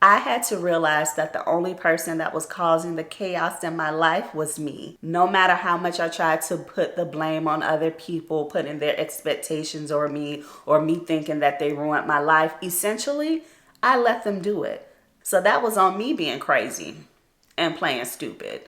I had to realize that the only person that was causing the chaos in my life was me. No matter how much I tried to put the blame on other people, putting their expectations on me, or me thinking that they ruined my life, essentially, I let them do it. So that was on me being crazy and playing stupid.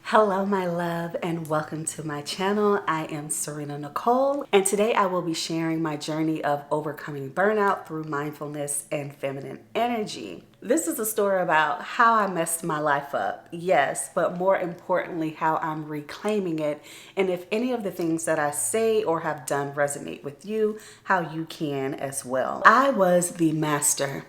Hello, my love, and welcome to my channel. I am Serena Nicole, and today I will be sharing my journey of overcoming burnout through mindfulness and feminine energy. This is a story about how I messed my life up, yes, but more importantly, how I'm reclaiming it, and if any of the things that I say or have done resonate with you, how you can as well. I was the master,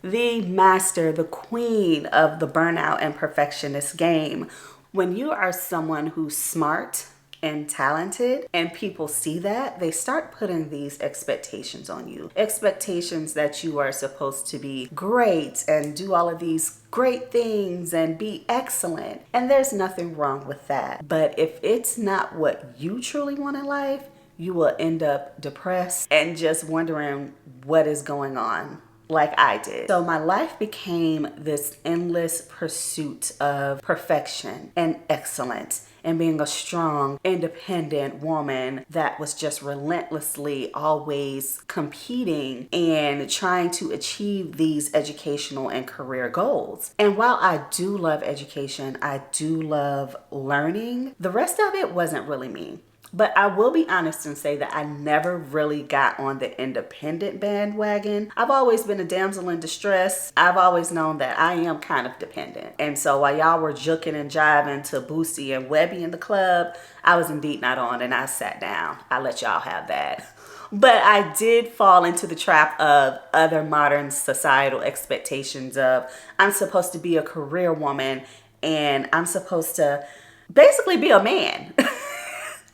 the queen of the burnout and perfectionist game. When you are someone who's smart and talented and people see that, they start putting these expectations on you. Expectations that you are supposed to be great and do all of these great things and be excellent. And there's nothing wrong with that. But if it's not what you truly want in life, you will end up depressed and just wondering what is going on, like I did. So my life became this endless pursuit of perfection and excellence and being a strong, independent woman that was just relentlessly always competing and trying to achieve these educational and career goals. And while I do love education, I do love learning, the rest of it wasn't really me. But I will be honest and say that I never really got on the independent bandwagon. I've always been a damsel in distress. I've always known that I am kind of dependent. And so while y'all were juking and jiving to Boosie and Webby in the club, I was indeed not on, and I sat down. I let y'all have that. But I did fall into the trap of other modern societal expectations of I'm supposed to be a career woman and I'm supposed to basically be a man.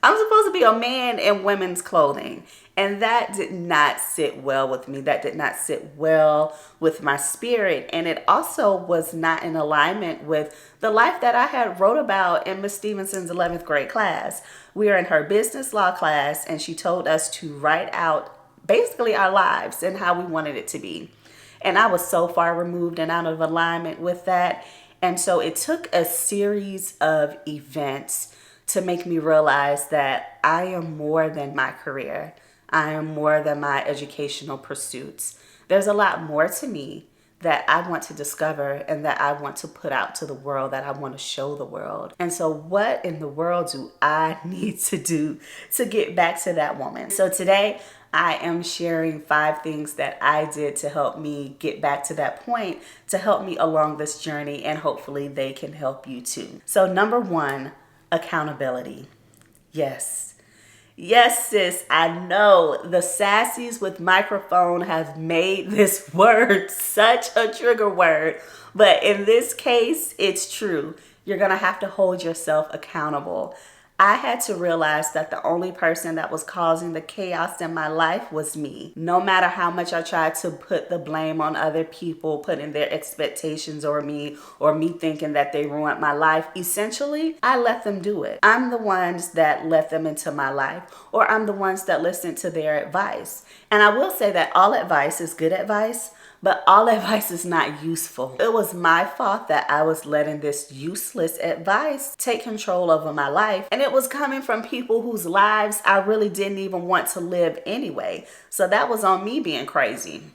I'm supposed to be a man in women's clothing. And that did not sit well with me. That did not sit well with my spirit. And it also was not in alignment with the life that I had wrote about in Miss Stevenson's 11th grade class. We were in her business law class, and she told us to write out basically our lives and how we wanted it to be. And I was so far removed and out of alignment with that. And so it took a series of events to make me realize that I am more than my career. I am more than my educational pursuits. There's a lot more to me that I want to discover and that I want to put out to the world, that I want to show the world. And so what in the world do I need to do to get back to that woman? So today I am sharing 5 things that I did to help me get back to that point, to help me along this journey, and hopefully they can help you too. So number 1, accountability. Yes, sis, I know the sassies with microphone have made this word such a trigger word, but in this case, it's true. You're gonna have to hold yourself accountable. I had to realize that the only person that was causing the chaos in my life was me. No matter how much I tried to put the blame on other people, putting their expectations on me, or me thinking that they ruined my life, essentially, I let them do it. I'm the ones that let them into my life, or I'm the ones that listen to their advice. And I will say that all advice is good advice, but all advice is not useful. It was my fault that I was letting this useless advice take control over my life. And it was coming from people whose lives I really didn't even want to live anyway. So that was on me being crazy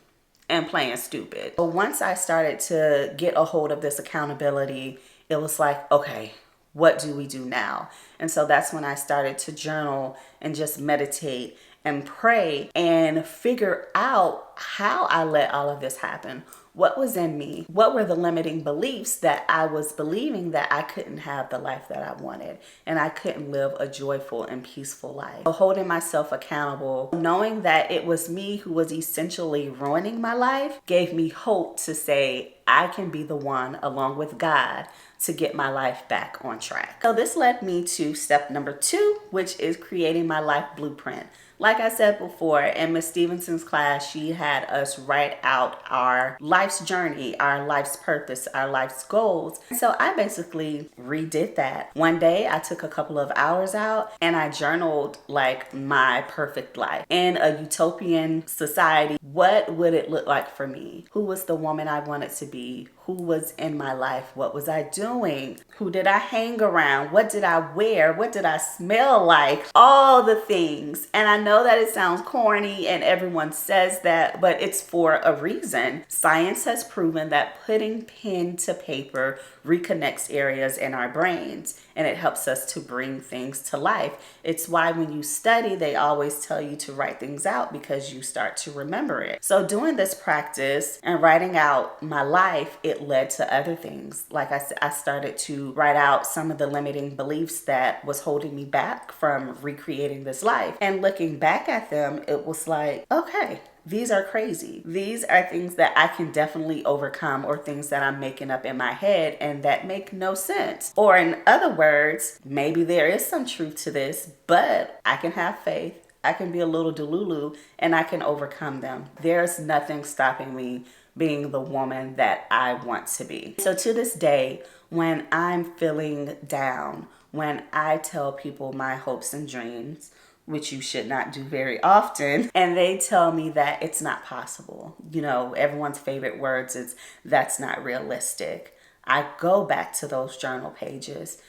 and playing stupid. But once I started to get a hold of this accountability, it was like, okay, what do we do now? And so that's when I started to journal and just meditate and pray and figure out how I let all of this happen. What was in me? What were the limiting beliefs that I was believing that I couldn't have the life that I wanted and I couldn't live a joyful and peaceful life? So holding myself accountable, knowing that it was me who was essentially ruining my life, gave me hope to say I can be the one, along with God, to get my life back on track. So this led me to step number 2, which is creating my life blueprint. Like I said before, in Miss Stevenson's class, she had us write out our life's journey, our life's purpose, our life's goals. So I basically redid that. One day I took a couple of hours out and I journaled like my perfect life. In a utopian society, what would it look like for me? Who was the woman I wanted to be? Who was in my life? What was I doing? Who did I hang around? What did I wear? What did I smell like? All the things. And I know that it sounds corny and everyone says that, but it's for a reason. Science has proven that putting pen to paper reconnects areas in our brains and it helps us to bring things to life. It's why when you study, they always tell you to write things out because you start to remember it. So doing this practice and writing out my life, it led to other things. Like I said, I started to write out some of the limiting beliefs that was holding me back from recreating this life. And looking back at them, it was like, okay, these are crazy. These are things that I can definitely overcome, or things that I'm making up in my head and that make no sense. Or in other words, maybe there is some truth to this, but I can have faith. I can be a little delulu and I can overcome them. There's nothing stopping me being the woman that I want to be. So to this day, when I'm feeling down, when I tell people my hopes and dreams, which you should not do very often, and they tell me that it's not possible. You know, everyone's favorite words is, that's not realistic. I go back to those journal pages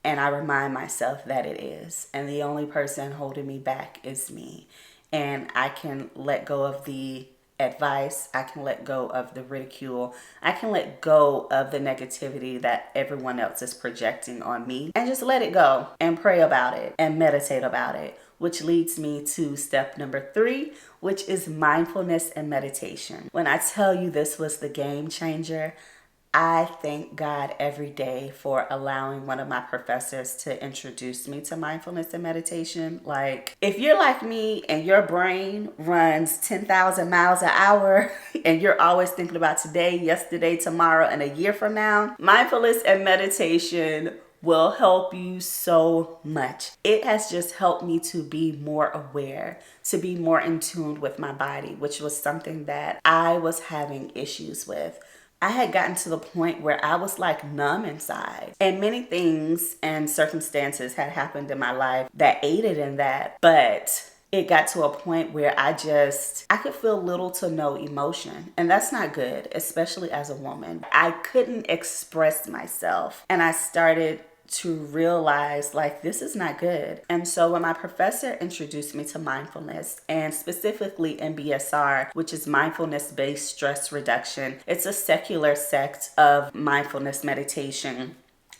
and I remind myself that it is. And the only person holding me back is me. And I can let go of the advice. I can let go of the ridicule. I can let go of the negativity that everyone else is projecting on me and just let it go and pray about it and meditate about it, which leads me to step number 3, which is mindfulness and meditation. When I tell you this was the game changer, I thank God every day for allowing one of my professors to introduce me to mindfulness and meditation. Like, if you're like me and your brain runs 10,000 miles an hour and you're always thinking about today, yesterday, tomorrow, and a year from now, mindfulness and meditation will help you so much. It has just helped me to be more aware, to be more in tune with my body, which was something that I was having issues with. I had gotten to the point where I was like numb inside, and many things and circumstances had happened in my life that aided in that, but it got to a point where I could feel little to no emotion, and that's not good, especially as a woman. I couldn't express myself, and I started to realize like this is not good. And so when my professor introduced me to mindfulness, and specifically MBSR, which is mindfulness based stress reduction, it's a secular sect of mindfulness meditation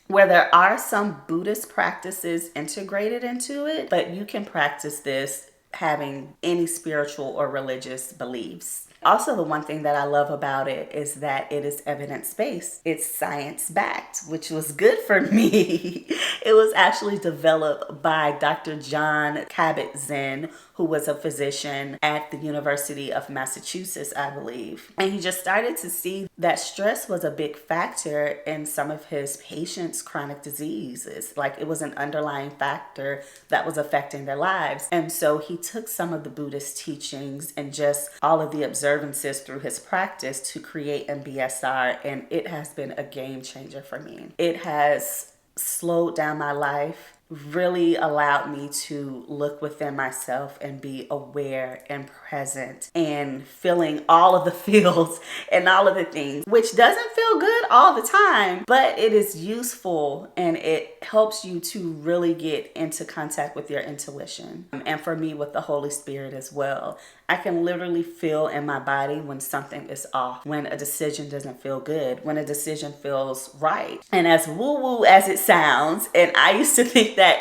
where there are some Buddhist practices integrated into it, but you can practice this having any spiritual or religious beliefs. Also, the one thing that I love about it is that it is evidence-based. It's science-backed, which was good for me. It was actually developed by Dr. John Kabat-Zinn, who was a physician at the University of Massachusetts, I believe. And he just started to see that stress was a big factor in some of his patients' chronic diseases. Like, it was an underlying factor that was affecting their lives. And so he took some of the Buddhist teachings and just all of the observances through his practice to create MBSR, and it has been a game changer for me. It has slowed down my life, really allowed me to look within myself and be aware and present and feeling all of the feels and all of the things, which doesn't feel good all the time, but it is useful and it helps you to really get into contact with your intuition. And for me, with the Holy Spirit as well. I can literally feel in my body when something is off, when a decision doesn't feel good, when a decision feels right. And as woo-woo as it sounds, and I used to think that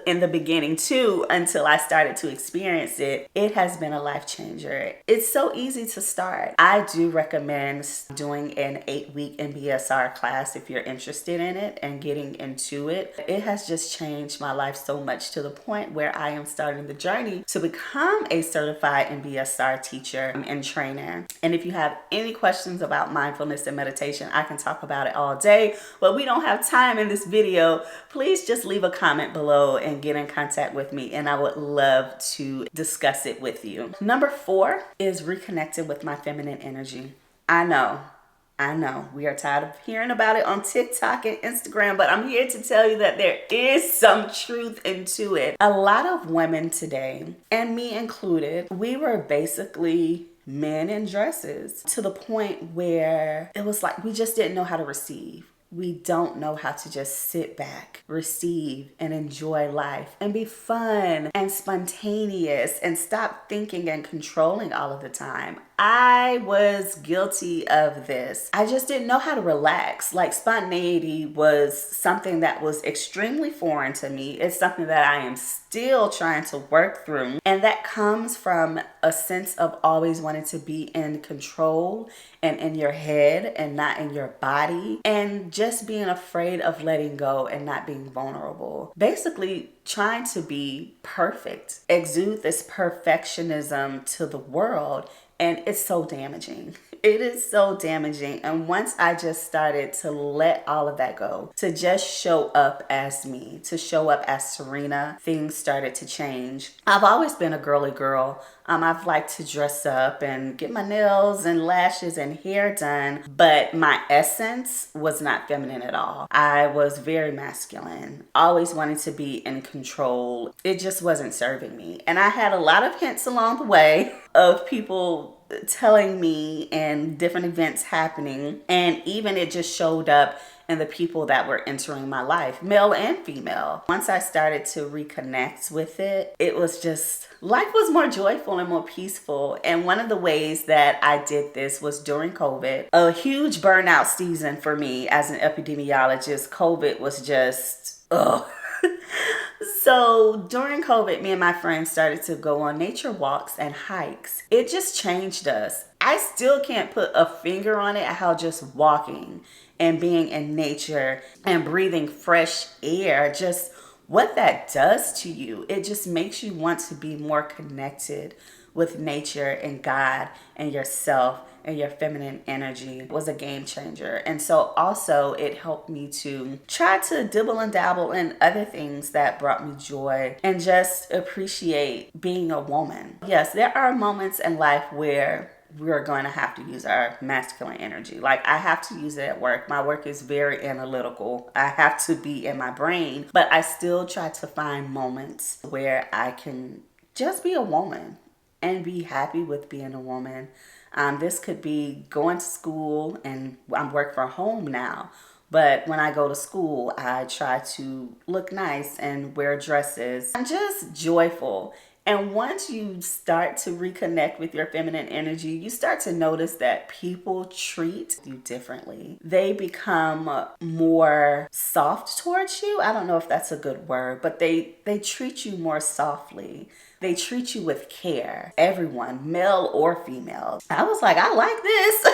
in the beginning too, until I started to experience it, it has been a life changer. It's so easy to start. I do recommend doing an 8-week MBSR class if you're interested in it and getting into it. It has just changed my life so much to the point where I am starting the journey to become a certified MBSR be a STAR teacher and trainer. And if you have any questions about mindfulness and meditation, I can talk about it all day, but we don't have time in this video. Please just leave a comment below and get in contact with me, and I would love to discuss it with you. Number 4 is reconnecting with my feminine energy. I know, we are tired of hearing about it on TikTok and Instagram, but I'm here to tell you that there is some truth into it. A lot of women today, and me included, we were basically men in dresses to the point where it was like we just didn't know how to receive. We don't know how to just sit back, receive, and enjoy life and be fun and spontaneous and stop thinking and controlling all of the time. I was guilty of this. I just didn't know how to relax. Like, spontaneity was something that was extremely foreign to me. It's something that I am still trying to work through. And that comes from a sense of always wanting to be in control and in your head and not in your body. And just being afraid of letting go and not being vulnerable. Basically, trying to be perfect. Exude this perfectionism to the world. And it's so damaging. It is so damaging. And once I just started to let all of that go, to just show up as me, to show up as Serena, things started to change. I've always been a girly girl. I've liked to dress up and get my nails and lashes and hair done, but my essence was not feminine at all. I was very masculine, always wanting to be in control. It just wasn't serving me. And I had a lot of hints along the way of people telling me and different events happening, and even it just showed up in the people that were entering my life, male and female. Once I started to reconnect with it, it was just, life was more joyful and more peaceful. And one of the ways that I did this was during COVID, a huge burnout season for me as an epidemiologist. COVID was just, ugh. So during COVID, me and my friends started to go on nature walks and hikes. It just changed us. I still can't put a finger on it, how just walking and being in nature and breathing fresh air, just what that does to you. It just makes you want to be more connected with nature and God and yourself and your feminine energy. It was a game changer. And so also it helped me to try to dibble and dabble in other things that brought me joy and just appreciate being a woman. Yes, there are moments in life where we're going to have to use our masculine energy. Like, I have to use it at work. My work is very analytical. I have to be in my brain, but I still try to find moments where I can just be a woman and be happy with being a woman. This could be going to school, and I'm work from home now. But when I go to school, I try to look nice and wear dresses. I'm just joyful. And once you start to reconnect with your feminine energy, you start to notice that people treat you differently. They become more soft towards you. I don't know if that's a good word, but they treat you more softly. They treat you with care. Everyone, male or female. I was like, I like this.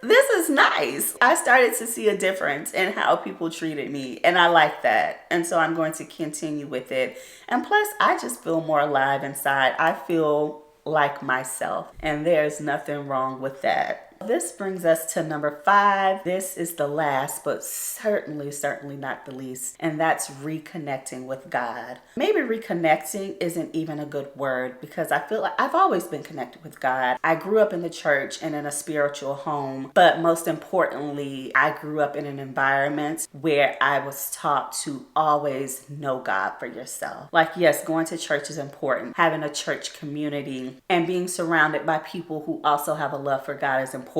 This is nice. I started to see a difference in how people treated me, and I like that. And so I'm going to continue with it. And plus, I just feel more alive inside. I feel like myself, and there's nothing wrong with that. This brings us to number 5. This is the last, but certainly not the least, and that's reconnecting with God. Maybe reconnecting isn't even a good word, because I feel like I've always been connected with God. I grew up in the church and in a spiritual home, but most importantly, I grew up in an environment where I was taught to always know God for yourself. Like, yes, going to church is important. Having a church community and being surrounded by people who also have a love for God is important.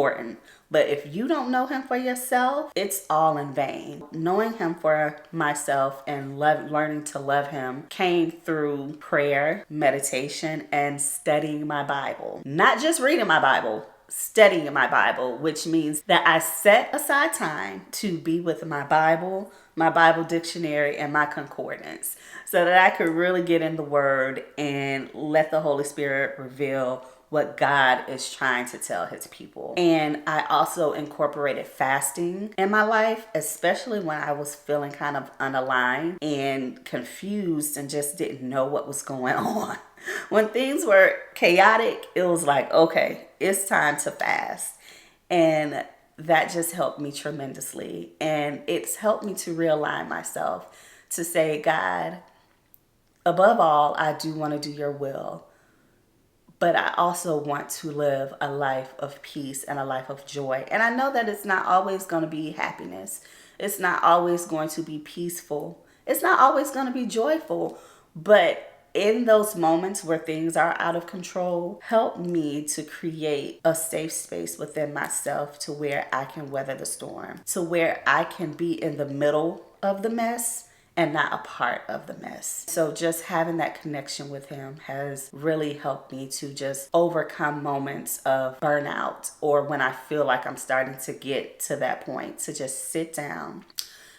But if you don't know him for yourself, it's all in vain. Knowing him for myself and learning to love him came through prayer, meditation, and studying my Bible. Not just reading my Bible, studying my Bible, which means that I set aside time to be with my Bible dictionary, and my concordance, so that I could really get in the Word and let the Holy Spirit reveal what God is trying to tell his people. And I also incorporated fasting in my life, especially when I was feeling kind of unaligned and confused and just didn't know what was going on. When things were chaotic, it was like, okay, it's time to fast. And that just helped me tremendously. And it's helped me to realign myself to say, God, above all, I do want to do your will. But I also want to live a life of peace and a life of joy. And I know that it's not always going to be happiness. It's not always going to be peaceful. It's not always going to be joyful. But in those moments where things are out of control, help me to create a safe space within myself to where I can weather the storm, to where I can be in the middle of the mess and not a part of the mess. So just having that connection with him has really helped me to just overcome moments of burnout, or when I feel like I'm starting to get to that point, to just sit down,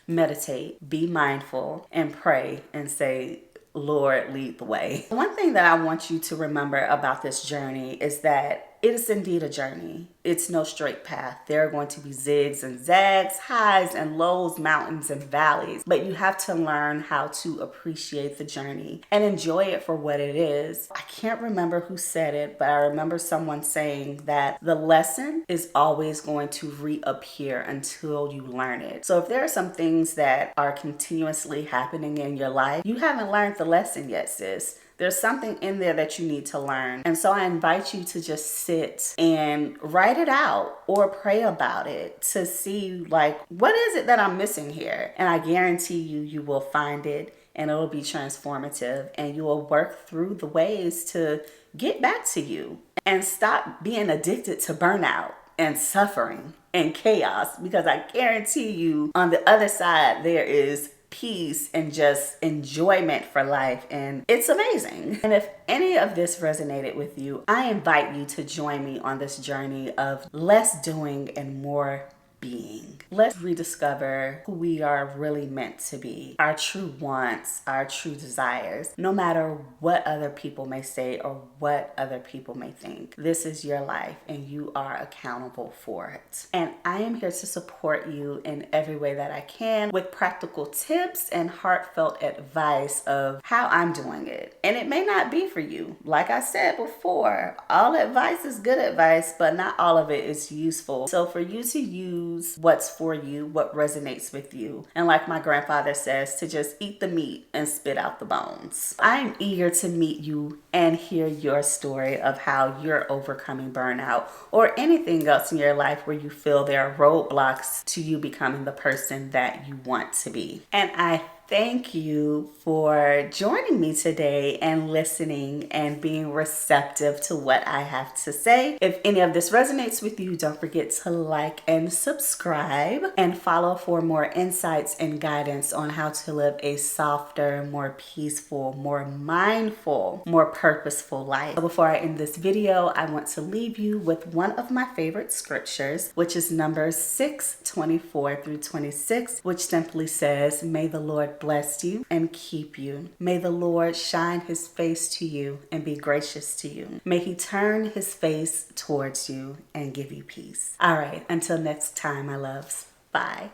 meditate, be mindful, and pray and say, Lord, lead the way. One thing that I want you to remember about this journey is that it is indeed a journey. It's no straight path. There are going to be zigs and zags, highs and lows, mountains and valleys. But you have to learn how to appreciate the journey and enjoy it for what it is. I can't remember who said it, but I remember someone saying that the lesson is always going to reappear until you learn it. So if there are some things that are continuously happening in your life, you haven't learned the lesson yet, sis. There's something in there that you need to learn. And so I invite you to just sit and write it out or pray about it to see, like, what is it that I'm missing here? And I guarantee you will find it, and it'll be transformative, and you will work through the ways to get back to you and stop being addicted to burnout and suffering and chaos, because I guarantee you on the other side there is peace and just enjoyment for life, and it's amazing. And if any of this resonated with you, I invite you to join me on this journey of less doing and more being. Let's rediscover who we are really meant to be, our true wants, our true desires, no matter what other people may say or what other people may think. This is your life and you are accountable for it. And I am here to support you in every way that I can with practical tips and heartfelt advice of how I'm doing it. And it may not be for you. Like I said before, all advice is good advice, but not all of it is useful. So for you to use what's for you, what resonates with you. And like my grandfather says, to just eat the meat and spit out the bones. I'm eager to meet you and hear your story of how you're overcoming burnout or anything else in your life where you feel there are roadblocks to you becoming the person that you want to be. And I thank you for joining me today and listening and being receptive to what I have to say. If any of this resonates with you, don't forget to like and subscribe and follow for more insights and guidance on how to live a softer, more peaceful, more mindful, more purposeful life. So before I end this video, I want to leave you with one of my favorite scriptures, which is Numbers 6:24-26, which simply says, "May the Lord bless you and keep you. May the Lord shine his face to you and be gracious to you. May he turn his face towards you and give you peace." All right, until next time, my loves. Bye.